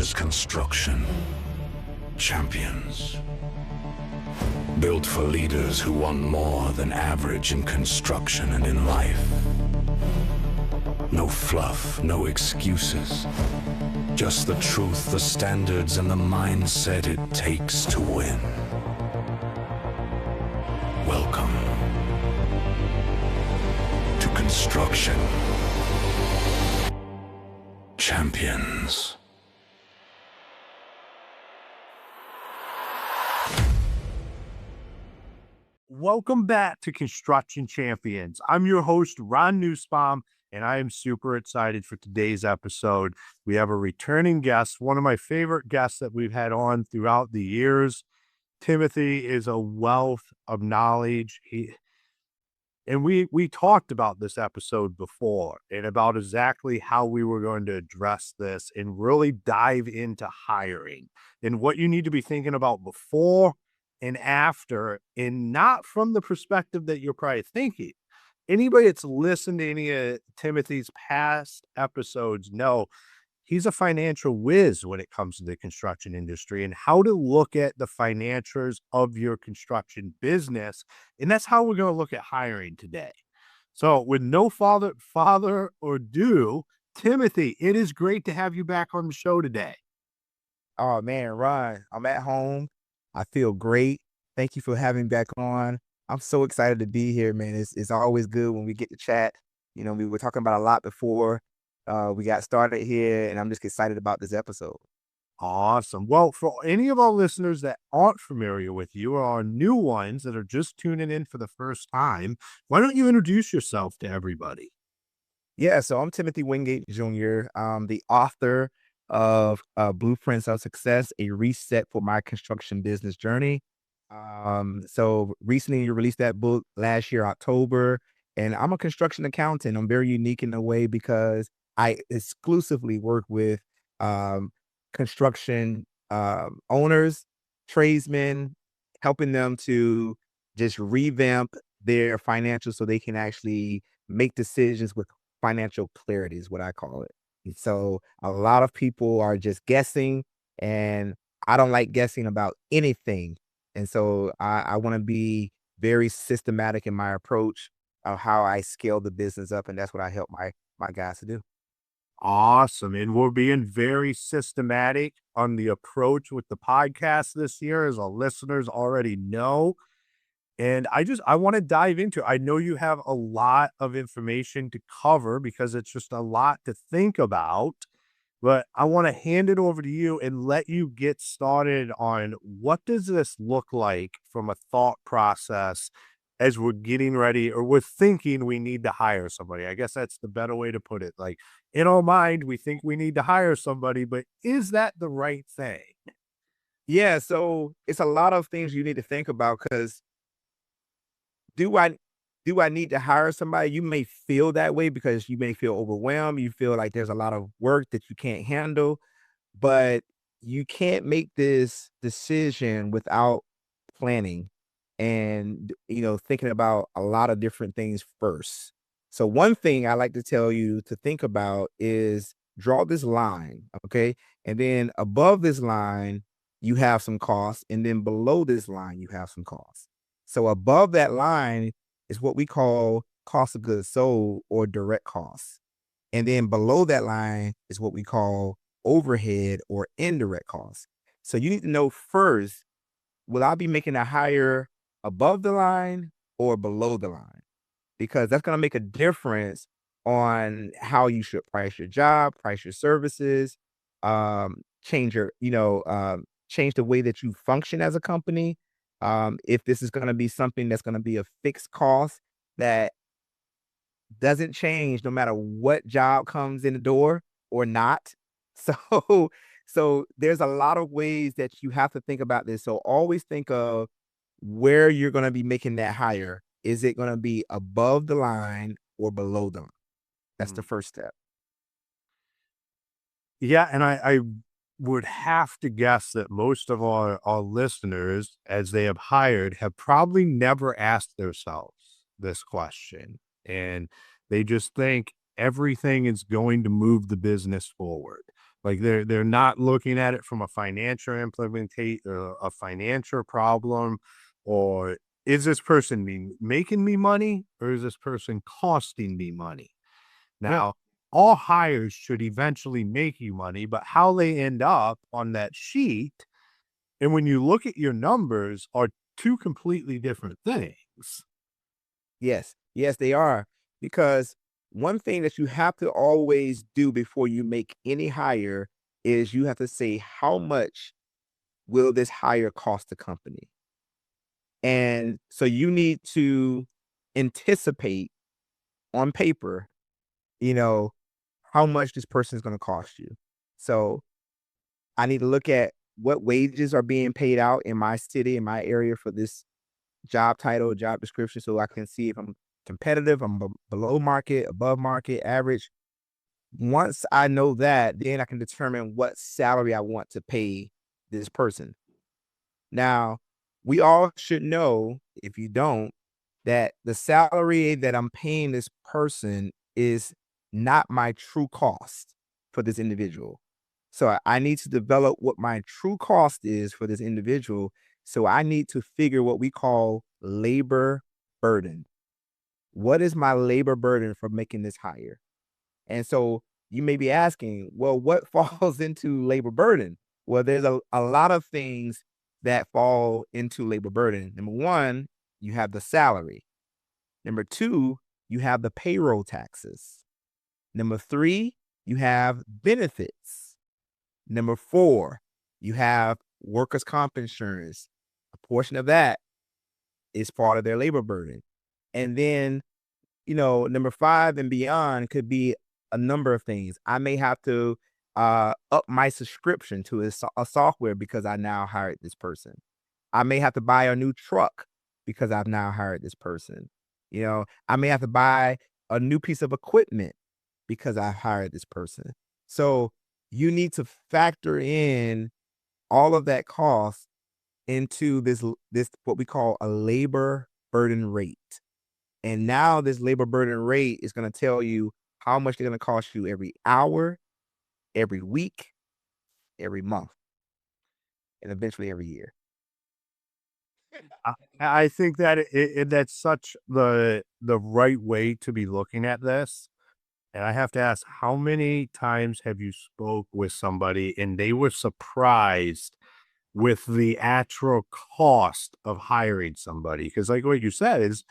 is construction. Champions. Built for leaders who want more than average in construction and in life. No fluff, no excuses. Just the truth, the standards, and the mindset it takes to win. Welcome to Construction Champions. Welcome back to Construction Champions. I'm your host, Ron Nussbaum, and I am super excited for today's episode. We have a returning guest, one of my favorite guests that we've had on throughout the years. Timothy is a wealth of knowledge. We talked about this episode before and about exactly how we were going to address this and really dive into hiring and what you need to be thinking about before and after, and not from the perspective that you're probably thinking. Anybody that's listened to any of Timothy's past episodes know he's a financial whiz when it comes to the construction industry and how to look at the financials of your construction business. And that's how we're going to look at hiring today. So with no further ado, Timothy, it is great to have you back on the show today. Oh man, Ron, I'm at home. I feel great. Thank you for having me back on. I'm so excited to be here, man. It's always good when we get to chat. You know, we were talking about a lot before we got started here, and I'm just excited about this episode. Awesome. Well, for any of our listeners that aren't familiar with you or are new ones that are just tuning in for the first time, why don't you introduce yourself to everybody? Yeah, so I'm Timothy Wingate Jr. I'm the author of Blueprints of Success, a reset for my construction business journey. So recently you released that book last year, October, and I'm a construction accountant. I'm very unique in a way because I exclusively work with construction owners, tradesmen, helping them to just revamp their financials so they can actually make decisions with financial clarity is what I call it. And so a lot of people are just guessing, and I don't like guessing about anything. And so I want to be very systematic in my approach of how I scale the business up. And that's what I help my guys to do. Awesome. And we're being very systematic on the approach with the podcast this year, as our listeners already know. And I want to dive into, I know you have a lot of information to cover because it's just a lot to think about, but I want to hand it over to you and let you get started on what does this look like from a thought process as we're getting ready or we're thinking we need to hire somebody. I guess that's the better way to put it. Like in our mind, we think we need to hire somebody, but is that the right thing? Yeah. So it's a lot of things you need to think about because do I do I need to hire somebody? You may feel that way because you may feel overwhelmed. You feel like there's a lot of work that you can't handle, but you can't make this decision without planning and, thinking about a lot of different things first. So one thing I like to tell you to think about is draw this line, okay? And then above this line, you have some costs, and then below this line, you have some costs. So above that line is what we call cost of goods sold or direct costs. And then below that line is what we call overhead or indirect costs. So you need to know first, will I be making a hire above the line or below the line? Because that's going to make a difference on how you should price your job, price your services, change change the way that you function as a company. If this is going to be something that's going to be a fixed cost that doesn't change no matter what job comes in the door or not. So, so there's a lot of ways that you have to think about this. So always think of where you're going to be making that hire. Is it going to be above the line or below the line? That's the first step. Yeah, and I would have to guess that most of our listeners, as they have hired, have probably never asked themselves this question. And they just think everything is going to move the business forward. Like they're not looking at it from a financial implementation, a financial problem, or is this person making me money or is this person costing me money? Yeah. Now, all hires should eventually make you money, but how they end up on that sheet and when you look at your numbers are two completely different things. Yes. Yes, they are. Because one thing that you have to always do before you make any hire is you have to say, how much will this hire cost the company? And so you need to anticipate on paper, you know, how much this person is going to cost you. So I need to look at what wages are being paid out in my city, in my area for this job title, job description, so I can see if I'm competitive, I'm below market, above market, average. Once I know that, then I can determine what salary I want to pay this person. Now, we all should know, if you don't, that the salary that I'm paying this person is not my true cost for this individual. So I need to develop what my true cost is for this individual. So I need to figure what we call labor burden. What is my labor burden for making this hire? And so you may be asking, well, what falls into labor burden? Well, there's a lot of things that fall into labor burden. Number one, you have the salary. Number two, you have the payroll taxes. Number three, you have benefits. Number four, you have workers' comp insurance. A portion of that is part of their labor burden. And then, number five and beyond could be a number of things. I may have to up my subscription to a software because I now hired this person. I may have to buy a new truck because I've now hired this person. I may have to buy a new piece of equipment because I hired this person. So you need to factor in all of that cost into this what we call a labor burden rate. And now this labor burden rate is going to tell you how much they're going to cost you every hour, every week, every month, and eventually every year. I think that that's such the right way to be looking at this. And I have to ask, how many times have you spoke with somebody and they were surprised with the actual cost of hiring somebody? Because like what you said is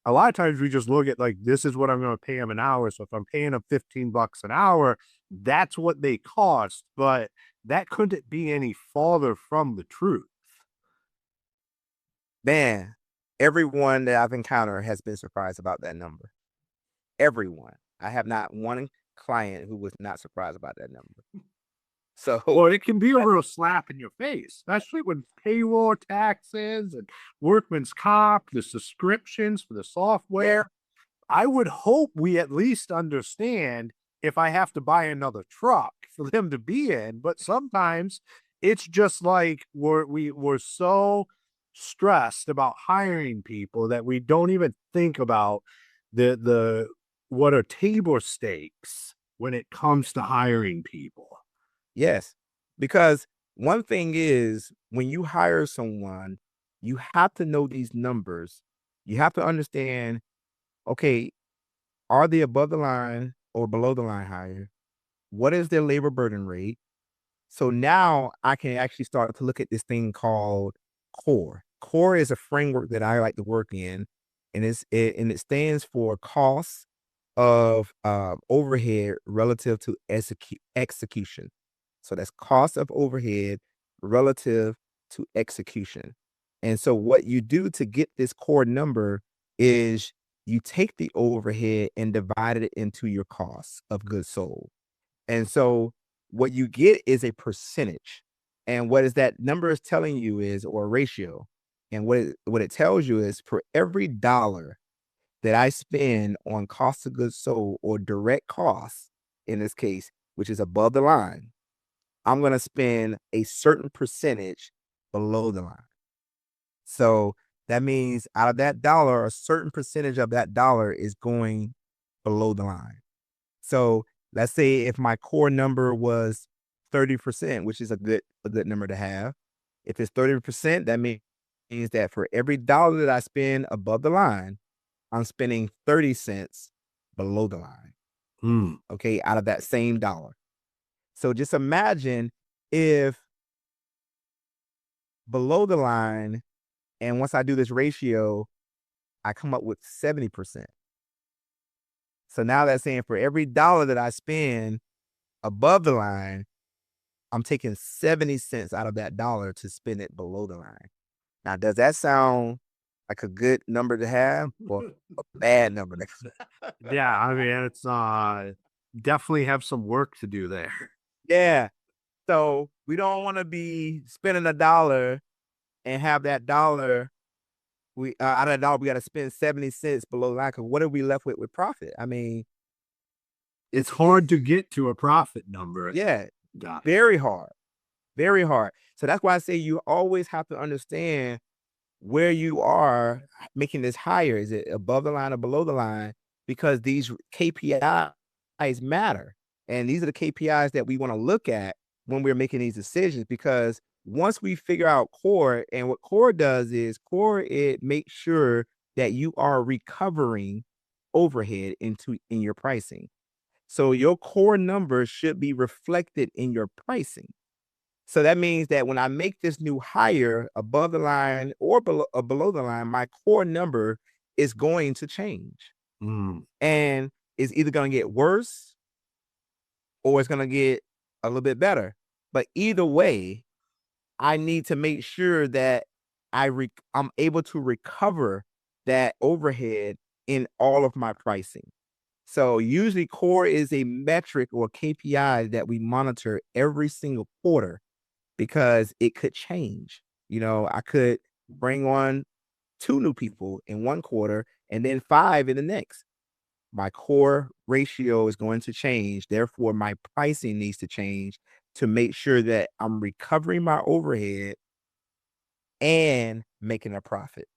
a lot of times we just look at like, this is what I'm going to pay them an hour. So if I'm paying them 15 bucks an hour, that's what they cost. But that couldn't be any farther from the truth. Man, everyone that I've encountered has been surprised about that number. Everyone. I have not one client who was not surprised about that number. So, Well, it can be a real slap in your face, especially when payroll taxes and workman's comp, the subscriptions for the software. I would hope we at least understand if I have to buy another truck for them to be in, but sometimes it's just like we're so stressed about hiring people that we don't even think about the what are table stakes when it comes to hiring people. yes, because one thing is when you hire someone, you have to know these numbers. You have to understand, okay, are they above the line or below the line hire? What is their labor burden rate? So now I can actually start to look at this thing called CORE. CORE is a framework that I like to work in, and it stands for cost of overhead relative to execution. So that's cost of overhead relative to execution. And so what you do to get this core number is you take the overhead and divide it into your costs of goods sold. And so what you get is a percentage. And what is that number is telling you is, or a ratio. And what it tells you is for every dollar that I spend on cost of goods sold or direct costs, in this case, which is above the line, I'm going to spend a certain percentage below the line. So that means out of that dollar, a certain percentage of that dollar is going below the line. So let's say if my core number was 30%, which is a good number to have. If it's 30%, that means that for every dollar that I spend above the line, I'm spending 30 cents below the line. Okay, out of that same dollar. So just imagine if below the line, and once I do this ratio, I come up with 70%. So now that's saying for every dollar that I spend above the line, I'm taking 70 cents out of that dollar to spend it below the line. Now, does that sound like a good number to have or a bad number? Yeah, I mean, it's definitely have some work to do there. Yeah. So we don't want to be spending $1 and have that dollar, we out of that dollar, we got to spend 70 cents below the line. Because what are we left with profit? I mean, It's hard to get to a profit number. yeah, very hard, very hard. So that's why I say you always have to understand where you are making this higher. Is it above the line or below the line? Because these KPIs matter. And these are the KPIs that we want to look at when we're making these decisions. Because once we figure out core, and what core does is it makes sure that you are recovering overhead in your pricing. So your core numbers should be reflected in your pricing. So that means that when I make this new hire above the line or below the line, my core number is going to change. And it's either going to get worse or it's going to get a little bit better. But either way, I need to make sure that I'm able to recover that overhead in all of my pricing. So usually core is a metric or KPI that we monitor every single quarter, because it could change. You know, I could bring on 2 new people in one quarter and then 5 in the next. My core ratio is going to change. Therefore, my pricing needs to change to make sure that I'm recovering my overhead and making a profit.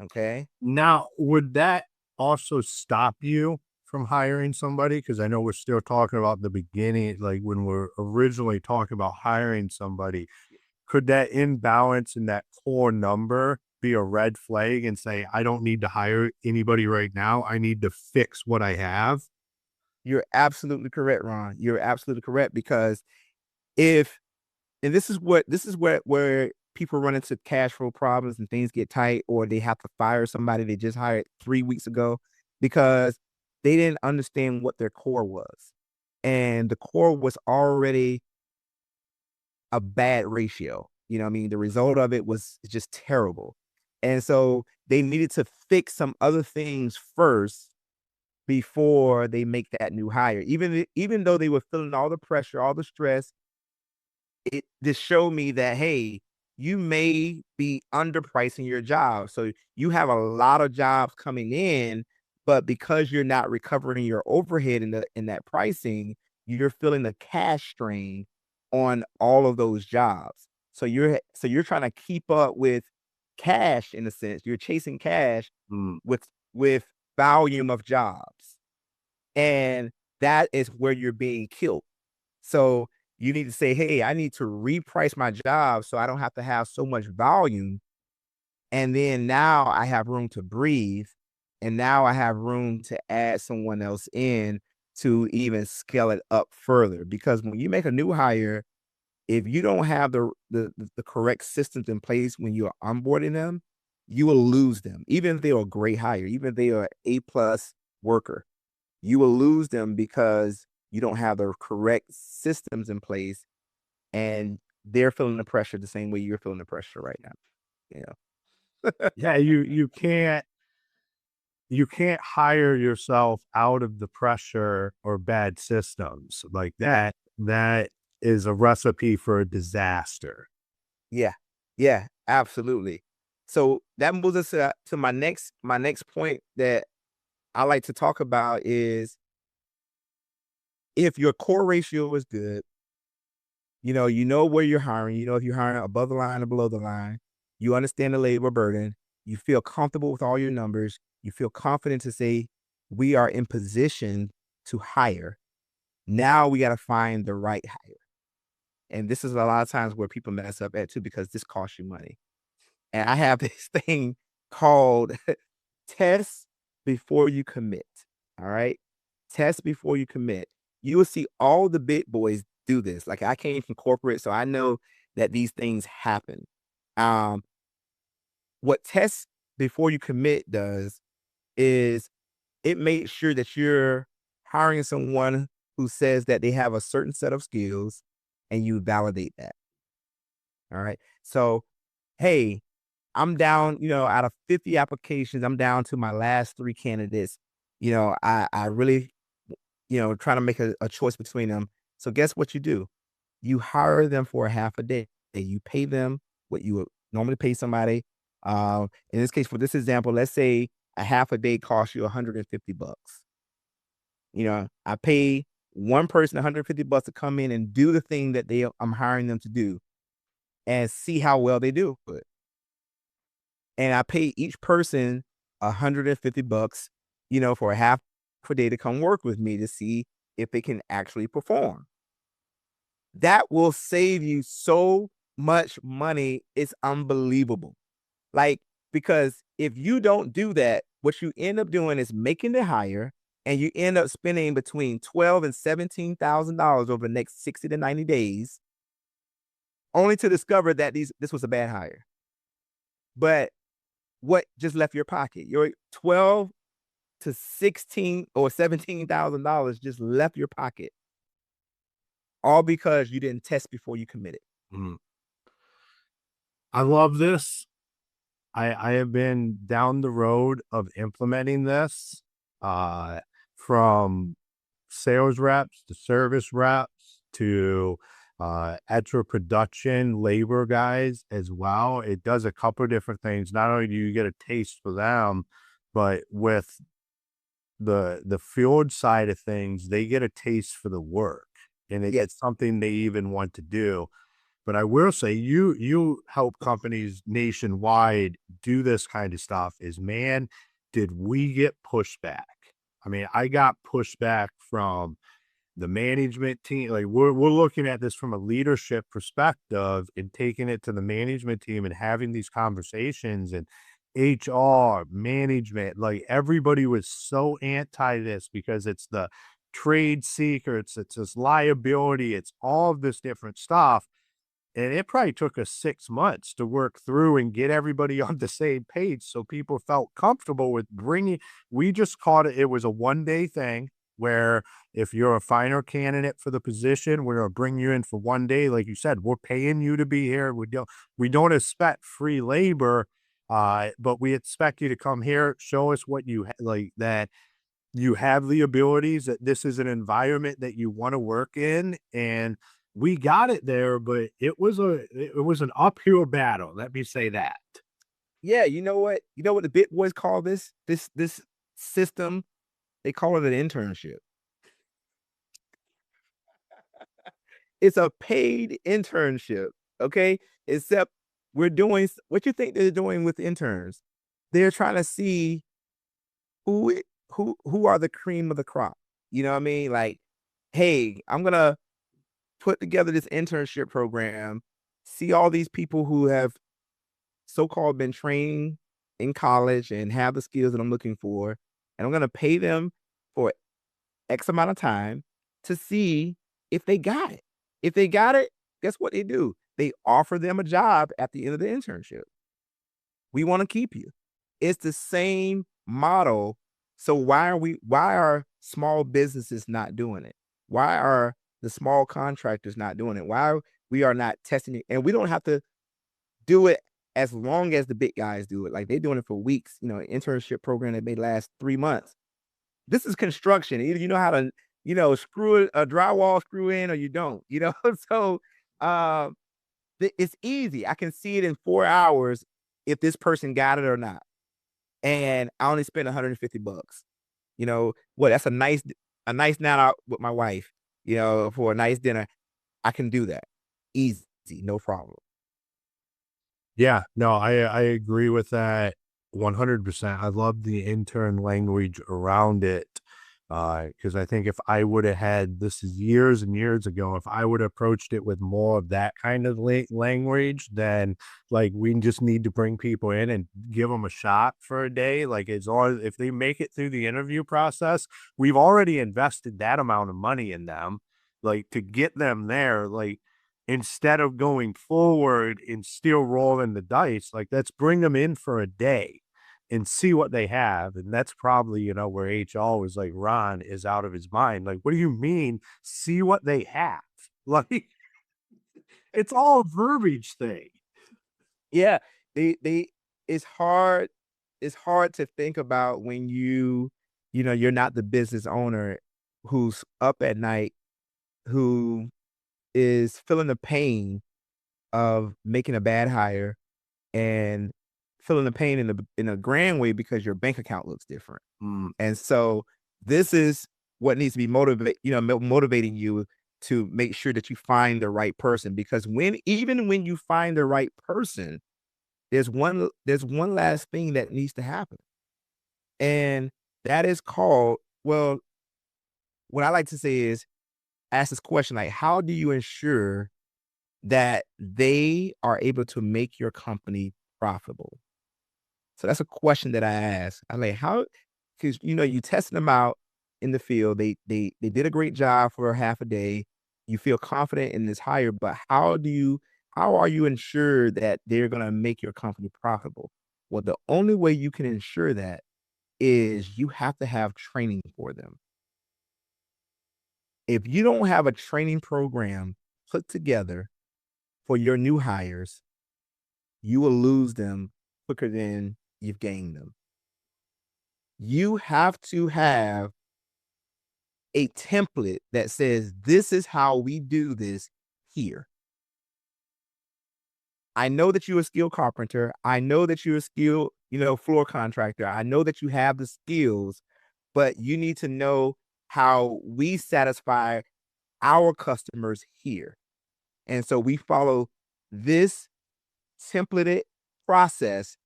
Okay. Now, would that also stop you from hiring somebody? Because I know we're still talking about the beginning, like when we're originally talking about hiring somebody. Could that imbalance in that core number be a red flag and say, I don't need to hire anybody right now. I need to fix what I have? You're absolutely correct, Ron. You're absolutely correct, because if, and this is where people run into cash flow problems and things get tight, or they have to fire somebody they just hired 3 weeks ago because they didn't understand what their core was. And the core was already a bad ratio. You know what I mean? The result of it was just terrible. And so they needed to fix some other things first before they make that new hire. Even though they were feeling all the pressure, all the stress, it just showed me that, hey, you may be underpricing your job. So you have a lot of jobs coming in, but because you're not recovering your overhead in that pricing, you're feeling the cash strain on all of those jobs. So you're trying to keep up with cash in a sense. You're chasing cash with volume of jobs. And that is where you're being killed. So you need to say, hey, I need to reprice my job so I don't have to have so much volume. And then now I have room to breathe. And now I have room to add someone else in to even scale it up further. Because when you make a new hire, if you don't have the correct systems in place when you're onboarding them, you will lose them. Even if they are a great hire, even if they are an A+ worker, you will lose them because you don't have the correct systems in place, and they're feeling the pressure the same way you're feeling the pressure right now. You know? Yeah, you can't hire yourself out of the pressure or bad systems like that. That is a recipe for a disaster. Yeah. Yeah, absolutely. So that moves us to my next point that I like to talk about is, if your core ratio is good, you know where you're hiring, if you're hiring above the line or below the line, you understand the labor burden, you feel comfortable with all your numbers, you feel confident to say, we are in position to hire. Now we got to find the right hire. And this is a lot of times where people mess up at too, because this costs you money. And I have this thing called test before you commit. All right. Test before you commit. You will see all the big boys do this. Like, I came from corporate, so I know that these things happen. Um, what test before you commit does is it makes sure that you're hiring someone who says that they have a certain set of skills, and you validate that. All right. So, hey, I'm down, out of 50 applications, I'm down to my last 3 candidates. I really, trying to make a choice between them. So guess what you do? You hire them for a half a day. You pay them what you would normally pay somebody. In this case, for this example, let's say a half a day costs you $150. I pay one person $150 to come in and do the thing that I'm hiring them to do, and see how well they do it. And I pay each person $150, for a half a day to come work with me to see if they can actually perform. That will save you so much money. It's unbelievable. Like, because if you don't do that, what you end up doing is making the hire, and you end up spending between $12,000 and $17,000 over the next 60 to 90 days, only to discover that this was a bad hire. But what just left your pocket? Your 12 to 16 or $17,000 just left your pocket, all because you didn't test before you committed. Mm. I love this. I have been down the road of implementing this, from sales reps to service reps to extra production labor guys as well. It does a couple of different things. Not only do you get a taste for them, but with the field side of things, they get a taste for the work, and it's something they even want to do. But I will say, you help companies nationwide do this kind of stuff. Man, did we get pushback? I mean, I got pushback from the management team. Like, we're looking at this from a leadership perspective and taking it to the management team and having these conversations, and HR, management, like, everybody was so anti this because it's the trade secrets, it's this liability, it's all of this different stuff. And it probably took us 6 months to work through and get everybody on the same page so people felt comfortable with bringing. We just caught it was a one-day thing where if you're a finer candidate for the position, we're gonna bring you in for 1 day. Like you said, we're paying you to be here. We don't expect free labor, but we expect you to come here, show us what you like, that you have the abilities, that this is an environment that you wanna work in, and we got it there, but it was an uphill battle, let me say that. Yeah, you know what? You know what the big boys call this system? They call it an internship. It's a paid internship, okay? Except we're doing what you think they're doing with interns. They're trying to see who are the cream of the crop. You know what I mean? Like, hey, I'm gonna put together this internship program, see all these people who have so-called been trained in college and have the skills that I'm looking for, and I'm gonna pay them for X amount of time to see if they got it. If they got it, guess what they do? They offer them a job at the end of the internship. We want to keep you. It's the same model. So why are small businesses not doing it? Why are the small contractors not doing it? Why we are not testing it? And we don't have to do it as long as the big guys do it. Like, they're doing it for weeks, internship program that may last 3 months. This is construction. Either you know how to, screw a drywall screw in, or you don't, So it's easy. I can see it in 4 hours if this person got it or not. And I only spent $150. That's a nice night out with my wife, for a nice dinner. I can do that. Easy, no problem. Yeah, no, I agree with that 100%. I love the intern language around it. Because I think if I would have had, this is years and years ago, if I would have approached it with more of that kind of language, then like we just need to bring people in and give them a shot for a day. Like as long as if they make it through the interview process, we've already invested that amount of money in them, like to get them there. Like instead of going forward and still rolling the dice, like let's bring them in for a day and see what they have. And that's probably, where HR was like, Ron is out of his mind. Like, what do you mean? See what they have? Like, it's all a verbiage thing. Yeah, they it's hard to think about when you're not the business owner who's up at night, who is feeling the pain of making a bad hire and feeling the pain in a grand way because your bank account looks different. And so this is what needs to be motivating you to make sure that you find the right person, because even when you find the right person, there's one last thing that needs to happen. And that is called, well, what I like to say is ask this question, like, how do you ensure that they are able to make your company profitable? So that's a question that I ask. I'm like, how, because you testing them out in the field. They did a great job for half a day. You feel confident in this hire, but how are you ensured that they're gonna make your company profitable? Well, the only way you can ensure that is you have to have training for them. If you don't have a training program put together for your new hires, you will lose them quicker than you've gained them. You have to have a template that says, this is how we do this here. I know that you're a skilled carpenter. I know that you're a skilled, floor contractor. I know that you have the skills, but you need to know how we satisfy our customers here. And so we follow this templated process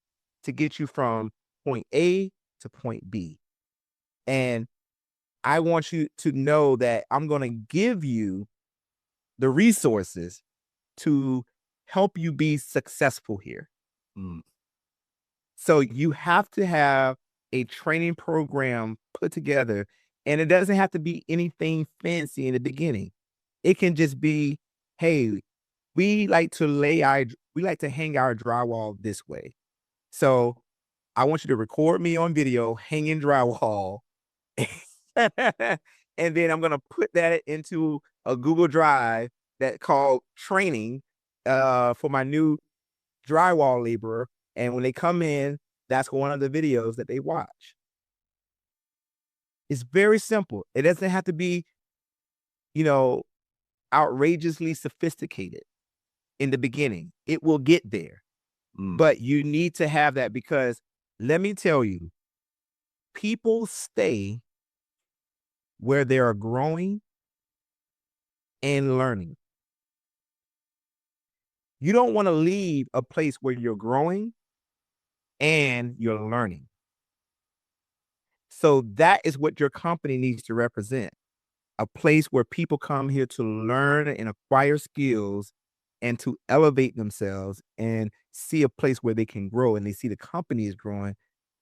to get you from point A to point B. And I want you to know that I'm going to give you the resources to help you be successful here. So you have to have a training program put together, and it doesn't have to be anything fancy in the beginning. It can just be, hey, we like to hang our drywall this way. So I want you to record me on video hanging drywall. And then I'm gonna put that into a Google Drive that called training for my new drywall laborer. And when they come in, that's one of the videos that they watch. It's very simple. It doesn't have to be, outrageously sophisticated in the beginning. It will get there. But you need to have that, because let me tell you, people stay where they are growing and learning. You don't want to leave a place where you're growing and you're learning. So that is what your company needs to represent. A place where people come here to learn and acquire skills and to elevate themselves and see a place where they can grow, and they see the company is growing.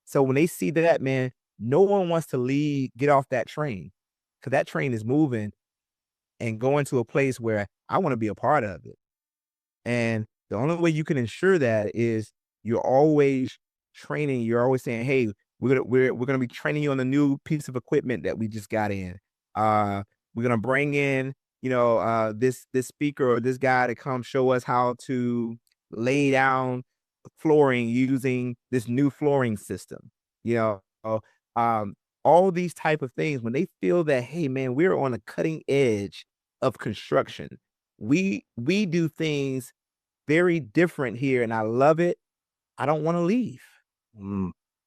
So when they see that, man, no one wants to get off that train, because that train is moving and going to a place where I want to be a part of it. And the only way you can ensure that is you're always training. You're always saying, hey, we're gonna be training you on the new piece of equipment that we just got in. We're gonna bring in, this speaker or this guy to come show us how to lay down flooring using this new flooring system. You know, all these type of things. When they feel that, hey man, we're on the cutting edge of construction. We do things very different here, and I love it. I don't want to leave.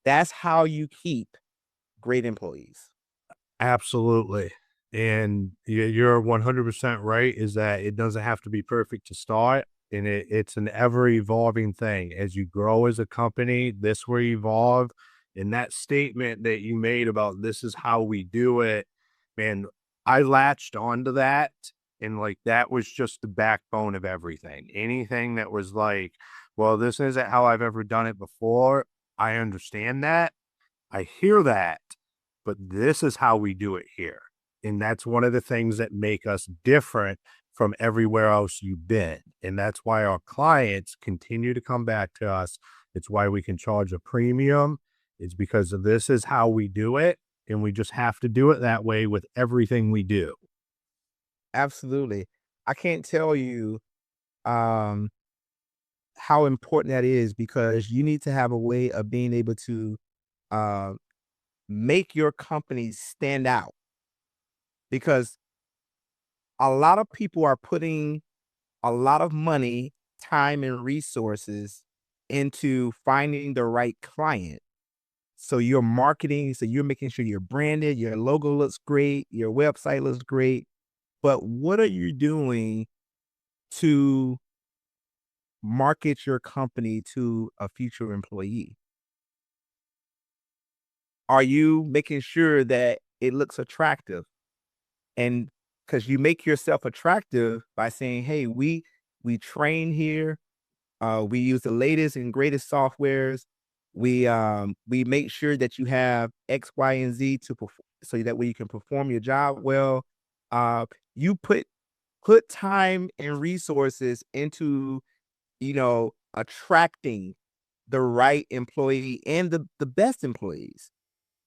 That's how you keep great employees. Absolutely. And you're 100% right, is that it doesn't have to be perfect to start. And it's an ever evolving thing. As you grow as a company, this will evolve. And that statement that you made about this is how we do it, man, I latched onto that. And like that was just the backbone of everything. Anything that was like, well, this isn't how I've ever done it before. I understand that. I hear that, but this is how we do it here. And that's one of the things that make us different from everywhere else you've been. And that's why our clients continue to come back to us. It's why we can charge a premium. It's because of this is how we do it. And we just have to do it that way with everything we do. Absolutely. I can't tell you um, how important that is because you need to have a way of being able to uh, make your company stand out because a lot of people are putting a lot of money, time, and resources into finding the right client. So you're marketing, so you're making sure you're branded, your logo looks great, your website looks great. But what are you doing to market your company to a future employee? Are you making sure that it looks attractive? And because you make yourself attractive by saying, hey, we train here, we use the latest and greatest softwares. We make sure that you have X, Y, and Z to perform so that way you can perform your job well. You put time and resources into, attracting the right employee and the best employees.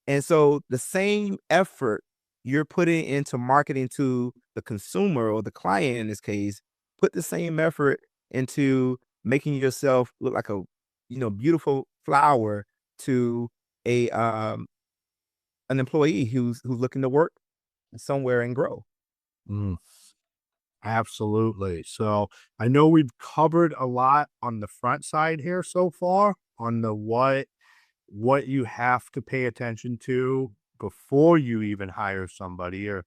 And so the same effort you're putting into marketing to the consumer or the client in this case, put the same effort into making yourself look like a, beautiful flower to a an employee who's looking to work somewhere and grow. Mm, absolutely. So I know we've covered a lot on the front side here so far on the what you have to pay attention to before you even hire somebody or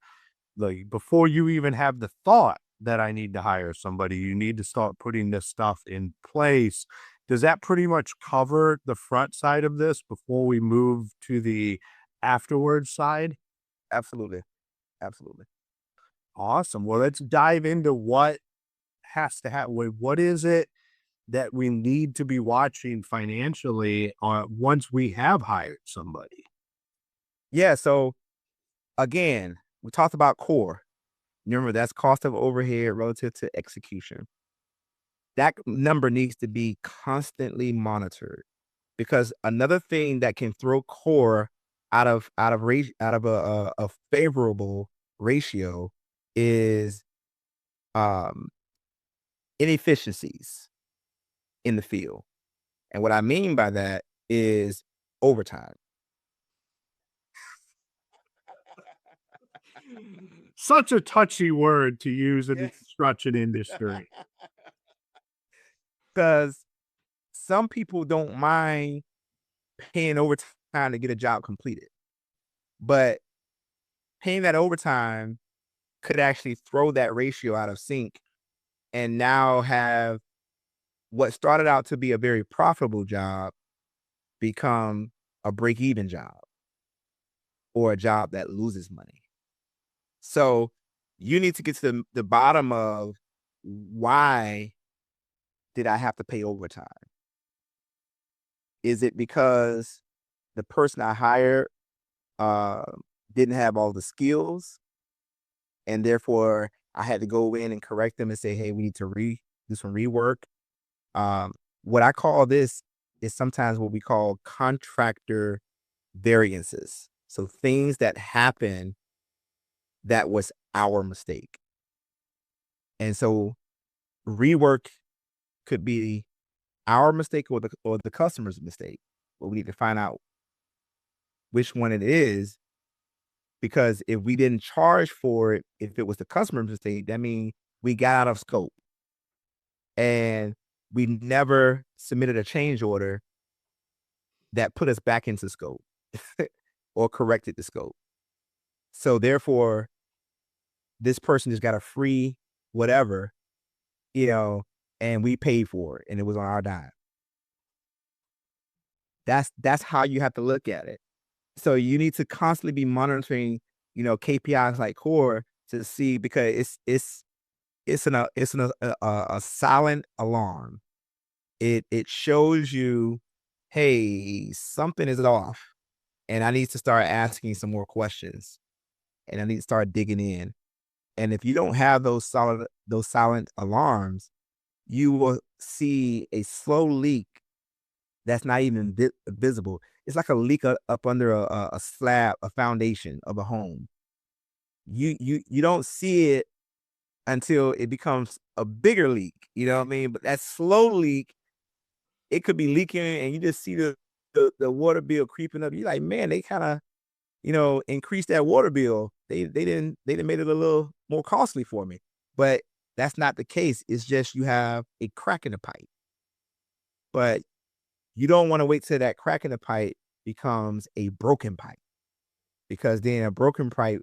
like before you even have the thought that I need to hire somebody, you need to start putting this stuff in place. Does that pretty much cover the front side of this before we move to the afterwards side? Absolutely. Absolutely. Awesome. Well, let's dive into what has to happen. What is it that we need to be watching financially once we have hired somebody? Yeah. So again, we talked about core. Remember, that's cost of overhead relative to execution. That number needs to be constantly monitored because another thing that can throw core out of a favorable ratio is um, inefficiencies in the field. And what I mean by that is overtime. Such a touchy word to use in the construction industry. Because some people don't mind paying overtime to get a job completed, but paying that overtime could actually throw that ratio out of sync and now have what started out to be a very profitable job become a break even job or a job that loses money. So you need to get to the bottom of why did I have to pay overtime? Is it because the person I hired uh, didn't have all the skills and therefore I had to go in and correct them and say, hey, we need to do some rework? Um, what I call this is sometimes what we call contractor variances. So things that happen that was our mistake. And so rework could be our mistake or the customer's mistake. But we need to find out which one it is because if we didn't charge for it, if it was the customer's mistake, that means we got out of scope and we never submitted a change order that put us back into scope or corrected the scope. So therefore, this person just got a free whatever, you know, and we paid for it and it was on our dime. That's how you have to look at it. So you need to constantly be monitoring, KPIs like core to see because it's a silent alarm. It shows you, hey, something is off, and I need to start asking some more questions, and I need to start digging in. And if you don't have those silent alarms, you will see a slow leak that's not even visible. It's like a leak up under a slab, a foundation of a home. You don't see it until it becomes a bigger leak. You know what I mean? But that slow leak, it could be leaking, and you just see the water bill creeping up. You're like, man, they kind of increased that water bill. They didn't made it a little more costly for me. But that's not the case. It's just you have a crack in the pipe. But you don't want to wait till that crack in the pipe becomes a broken pipe, because then a broken pipe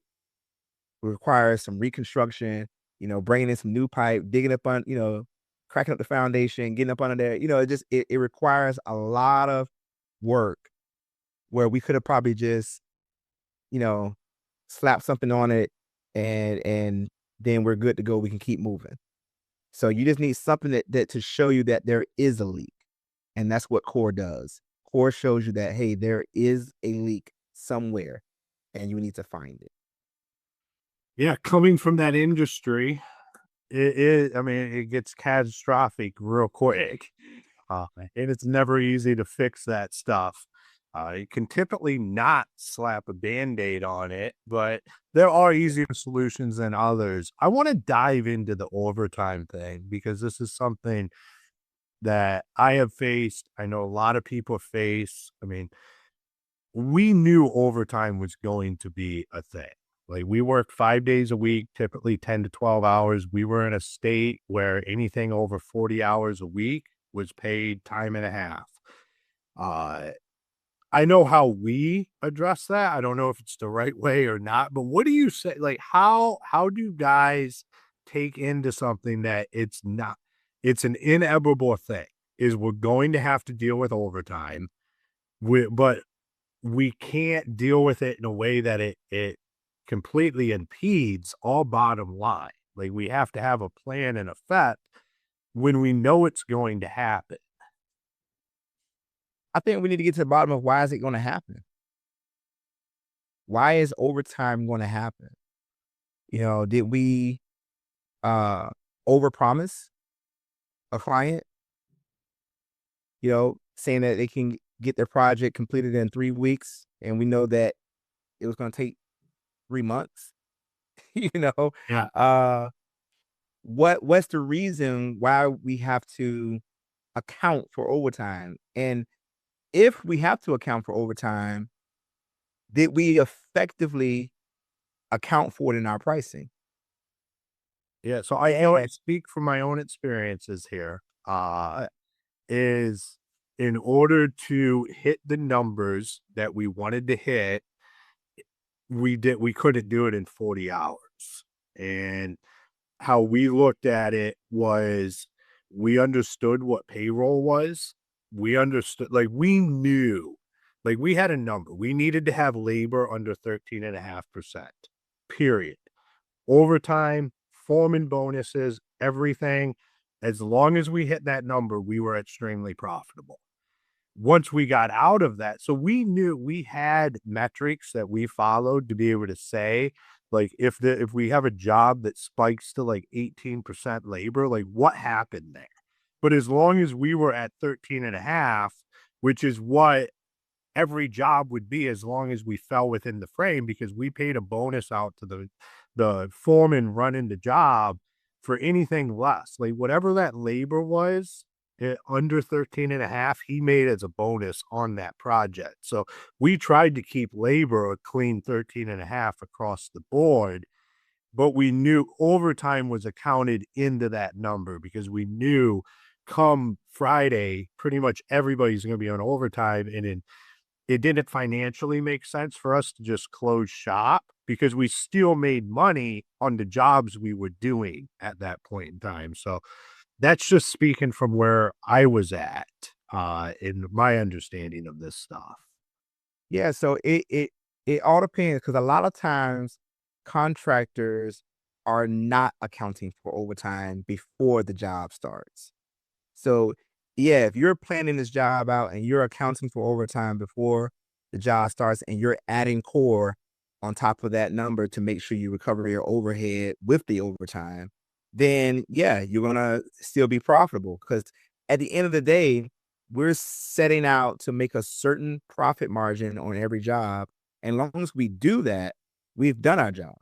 requires some reconstruction, bringing in some new pipe, digging up on, cracking up the foundation, getting up under there. It requires a lot of work where we could have probably just, you know, slapped something on it and then we're good to go. We can keep moving. So you just need something that to show you that there is a leak. And that's what core does. Core shows you that, hey, there is a leak somewhere and you need to find it. Yeah, coming from that industry, I mean, it gets catastrophic real quick. And it's never easy to fix that stuff. You can typically not slap a Band-Aid on it, but there are easier solutions than others. I want to dive into the overtime thing because this is something that I have faced. I know a lot of people face. I mean, we knew overtime was going to be a thing. Like, we worked 5 days a week, typically 10 to 12 hours. We were in a state where anything over 40 hours a week was paid time and a half. Uh, I know how we address that. I don't know if it's the right way or not, but what do you say? Like, how do guys take into something that it's not, it's an inevitable thing, is we're going to have to deal with overtime. But we can't deal with it in a way that it completely impedes all bottom line. Like, we have to have a plan in effect when we know it's going to happen. I think we need to get to the bottom of why is it going to happen? Why is overtime going to happen? Did we overpromise a client? Saying that they can get their project completed in 3 weeks, and we know that it was going to take 3 months. you know, Yeah. what's the reason why we have to account for overtime? And if we have to account for overtime, did we effectively account for it in our pricing? Yeah, so I speak from my own experiences here. Is in order to hit the numbers that we wanted to hit, we couldn't do it in 40 hours. And how we looked at it was, we understood what payroll was. We understood, like, we knew, like, we had a number. We needed to have labor under 13.5%, period. Overtime, foreman bonuses, everything. As long as we hit that number, we were extremely profitable. Once we got out of that, so we knew we had metrics that we followed to be able to say, like, if we have a job that spikes to like 18% labor, like, what happened there? But as long as we were at 13.5, which is what every job would be, as long as we fell within the frame, because we paid a bonus out to the foreman running the job for anything less, like whatever that labor was, under 13.5, he made as a bonus on that project. So we tried to keep labor a clean 13.5 across the board, but we knew overtime was accounted into that number because we knew come Friday, pretty much everybody's going to be on overtime. And it didn't financially make sense for us to just close shop because we still made money on the jobs we were doing at that point in time. So that's just speaking from where I was at. in my understanding of this stuff. Yeah, so it all depends because a lot of times contractors are not accounting for overtime before the job starts. So, yeah, if you're planning this job out and you're accounting for overtime before the job starts and you're adding core on top of that number to make sure you recover your overhead with the overtime, then yeah, you're gonna still be profitable because at the end of the day, we're setting out to make a certain profit margin on every job. And long as we do that, we've done our job.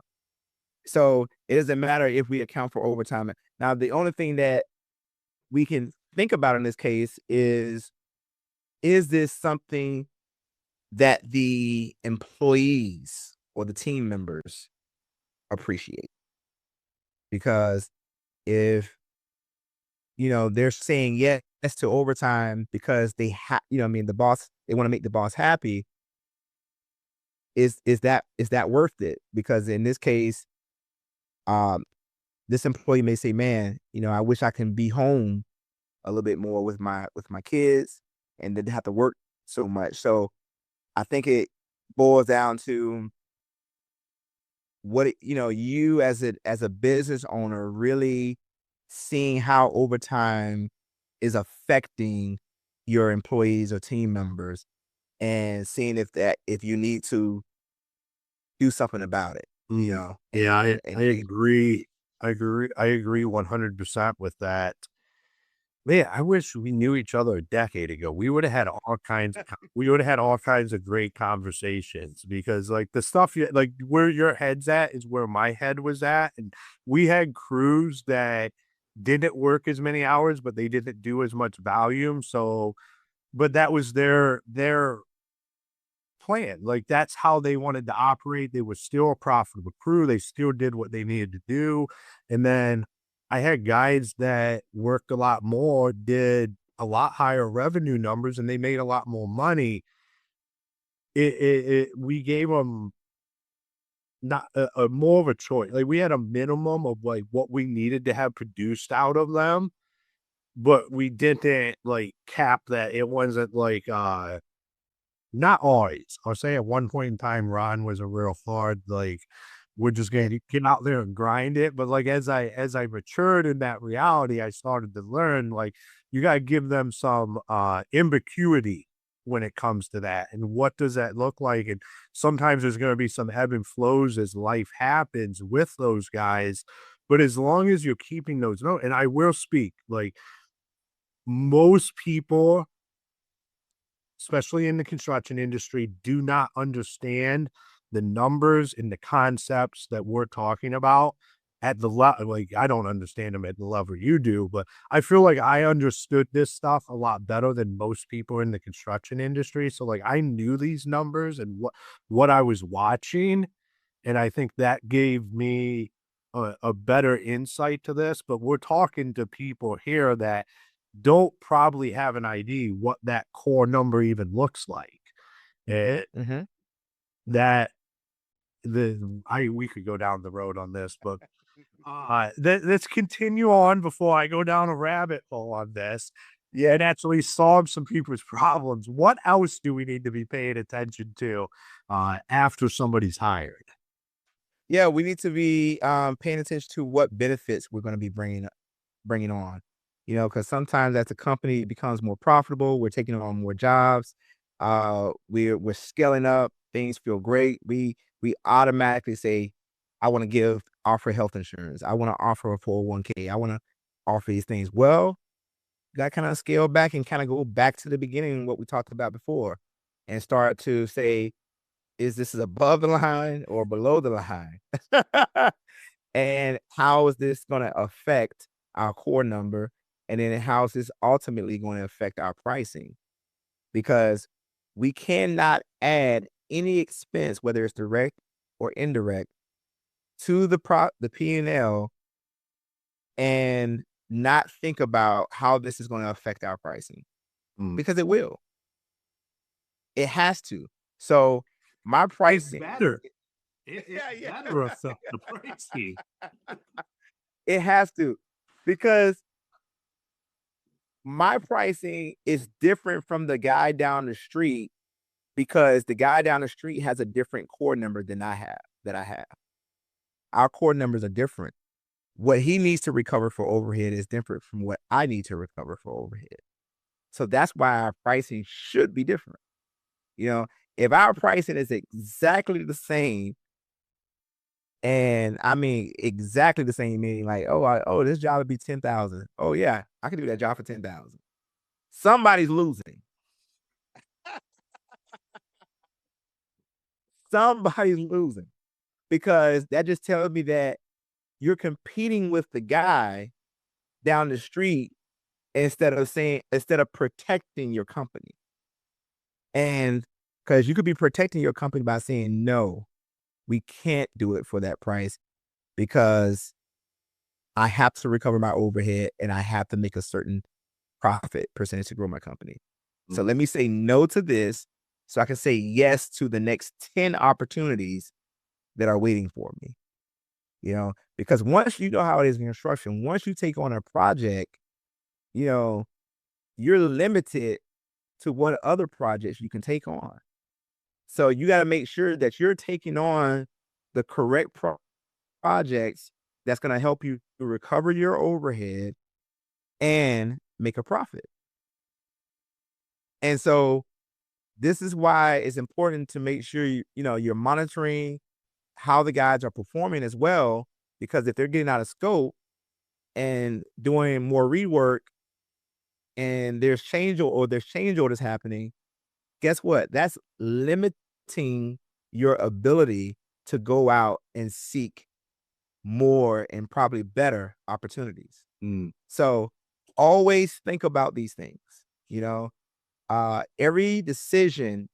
So it doesn't matter if we account for overtime. Now, the only thing that we can think about in this case is this something that the employees or the team members appreciate? Because if, they're saying yes to overtime because the boss, they want to make the boss happy, is that worth it? Because in this case, um, this employee may say, man, I wish I can be home a little bit more with my kids and didn't have to work so much. So I think it boils down to you as a business owner really seeing how overtime is affecting your employees or team members and seeing if you need to do something about it, Yeah, I and agree. I agree 100% with that. Man, I wish we knew each other a decade ago. We would have had all kinds of great conversations because like the stuff like where your head's at is where my head was at. And we had crews that didn't work as many hours, but they didn't do as much volume. So, but that was their plan. Like that's how they wanted to operate. They were still a profitable crew. They still did what they needed to do. And then I had guys that worked a lot more, did a lot higher revenue numbers, and they made a lot more money. We gave them not a more of a choice. Like we had a minimum of like what we needed to have produced out of them, but we didn't like cap that. It wasn't like not always. I'll say at one point in time, Ron was a real hard, like, we're just gonna get out there and grind it. But like as I matured in that reality, I started to learn like you gotta give them some ambiguity when it comes to that. And what does that look like? And sometimes there's gonna be some ebb and flows as life happens with those guys. But as long as you're keeping those notes, and I will speak, like most people especially in the construction industry, do not understand the numbers and the concepts that we're talking about at the level. Like, I don't understand them at the level you do, but I feel like I understood this stuff a lot better than most people in the construction industry. So, like, I knew these numbers and what I was watching, and I think that gave me a better insight to this. But we're talking to people here that don't probably have an idea what that core number even looks like. Eh, Mhm. that we could go down the road on this, but let's continue on before I go down a rabbit hole on this. Yeah, and actually solve some people's problems. What else do we need to be paying attention to after somebody's hired? Yeah, we need to be paying attention to what benefits we're going to be bringing on. Because sometimes as a company becomes more profitable, we're taking on more jobs. We're scaling up. Things feel great. We automatically say, I want to offer health insurance. I want to offer a 401k. I want to offer these things. Well, you got to kind of scale back and kind of go back to the beginning, what we talked about before, and start to say, is this above the line or below the line? And how is this going to affect our core number? And then how is this ultimately going to affect our pricing? Because we cannot add any expense, whether it's direct or indirect, to the P&L and not think about how this is going to affect our pricing Mm. because it will. It has to. So my pricing, Better. Yeah, It's yeah. better affect the pricing. it has to, because my pricing is different from the guy down the street because the guy down the street has a different core number than I have. Our core numbers are different. What he needs to recover for overhead is different from what I need to recover for overhead. So that's why our pricing should be different. You know, if our pricing is exactly the same, and I mean exactly the same, meaning like, oh, this job would be 10,000. Oh yeah, I can do that job for 10,000. Somebody's losing. Somebody's losing because that just tells me that you're competing with the guy down the street instead of protecting your company. And because you could be protecting your company by saying, no, we can't do it for that price because I have to recover my overhead and I have to make a certain profit percentage to grow my company. So let me say no to this so I can say yes to the next 10 opportunities that are waiting for me. Because once you know how it is in construction, once you take on a project, you're limited to what other projects you can take on. So you got to make sure that you're taking on the correct projects that's going to help you to recover your overhead and make a profit. And so this is why it's important to make sure you're monitoring how the guys are performing as well, because if they're getting out of scope and doing more rework and there's change orders happening, guess what? That's limiting your ability to go out and seek more and probably better opportunities. So always think about these things. Every decision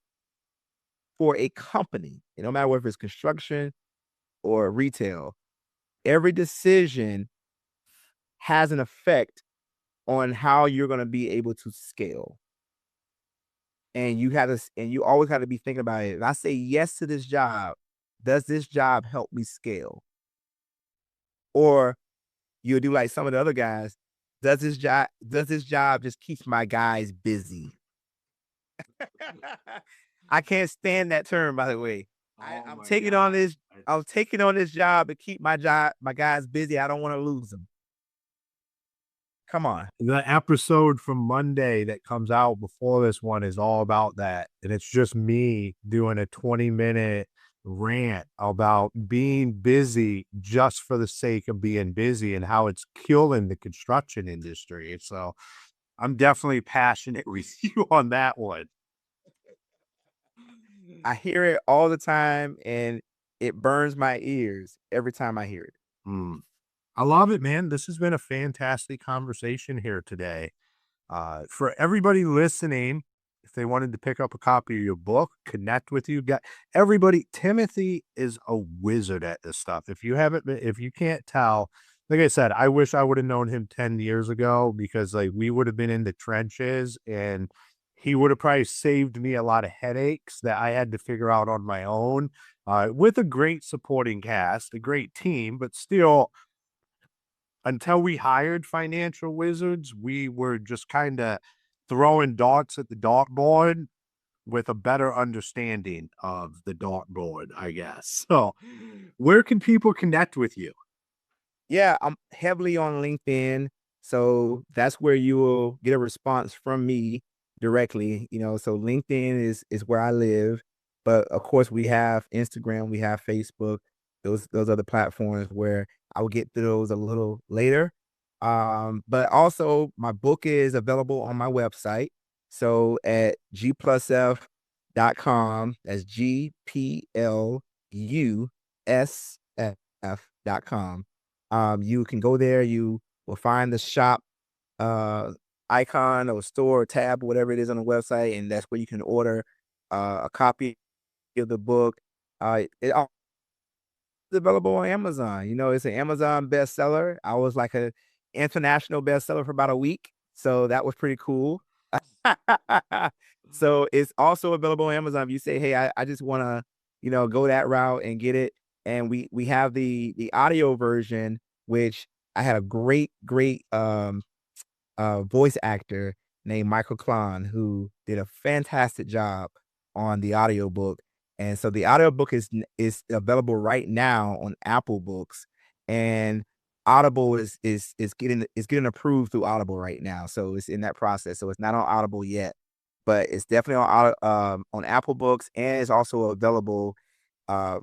for a company, no matter whether it's construction or retail, every decision has an effect on how you're going to be able to scale. And you always got to be thinking about it. If I say yes to this job, does this job help me scale? Or you'll do like some of the other guys, does this job just keeps my guys busy? I can't stand that term, by the way. I'm taking on this job to keep my guys busy. I don't want to lose them. Come on. The episode from Monday that comes out before this one is all about that. And it's just me doing a 20-minute rant about being busy just for the sake of being busy and how it's killing the construction industry. So I'm definitely passionate with you on that one. I hear it all the time and it burns my ears every time I hear it. I love it, man. This has been a fantastic conversation here today. For everybody listening, if they wanted to pick up a copy of your book, connect with you, everybody, Timothy is a wizard at this stuff. If you can't tell, like I said, I wish I would have known him 10 years ago because like we would have been in the trenches and he would have probably saved me a lot of headaches that I had to figure out on my own, with a great supporting cast, a great team, but still, until we hired financial wizards, we were just kind of throwing darts at the dartboard with a better understanding of the dartboard, I guess. So, where can people connect with you? Yeah, I'm heavily on LinkedIn. So that's where you will get a response from me directly. So LinkedIn is where I live. But of course, we have Instagram, we have Facebook, those other platforms where I will get to those a little later. But also my book is available on my website. So at gplusf.com, that's gplusf.com. You can go there, you will find the shop icon or store or tab, whatever it is on the website, and that's where you can order a copy of the book. It's available on Amazon. It's an Amazon bestseller. I was like an international bestseller for about a week, so that was pretty cool. So it's also available on Amazon. If you say, hey, I just want to, go that route and get it. And we have the audio version, which I had a great voice actor named Michael Klon, who did a fantastic job on the audiobook. And so the audiobook is available right now on Apple Books, and Audible is getting approved through Audible right now. So it's in that process. So it's not on Audible yet, but it's definitely on Apple Books, and it's also available uh,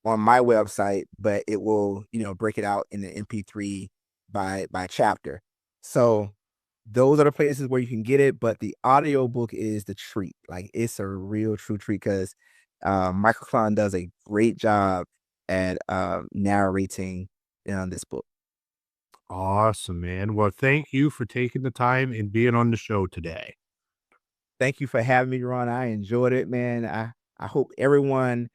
on my website. But it will, break it out in the MP3 by chapter. So those are the places where you can get it, but the audiobook is the treat. Like, it's a real true treat because Michael Klon does a great job at narrating this book. Awesome, man. Well, thank you for taking the time and being on the show today. Thank you for having me, Ron. I enjoyed it, man. I hope everyone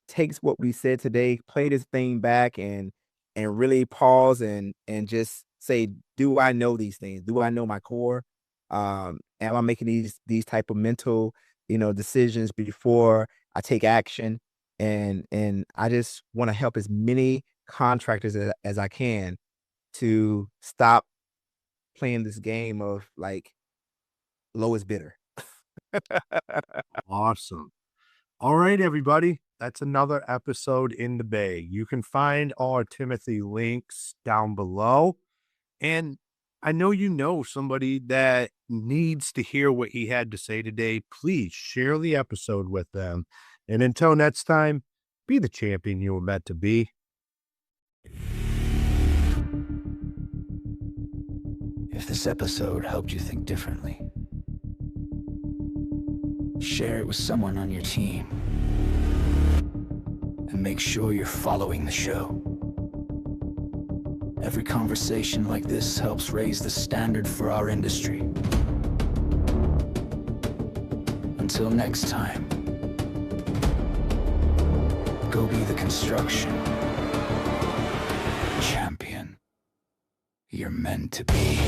takes what we said today, play this thing back, and really pause and just say, do I know these things? Do I know my core? Am I making these type of mental, decisions before I take action? And I just want to help as many contractors as I can to stop playing this game of like lowest bidder. Awesome. All right, everybody. That's another episode in the bag. You can find all Timothy links down below. And I know you know somebody that needs to hear what he had to say today. Please share the episode with them. And until next time, be the champion you were meant to be. If this episode helped you think differently, share it with someone on your team. And make sure you're following the show. Every conversation like this helps raise the standard for our industry. Until next time, go be the construction champion you're meant to be.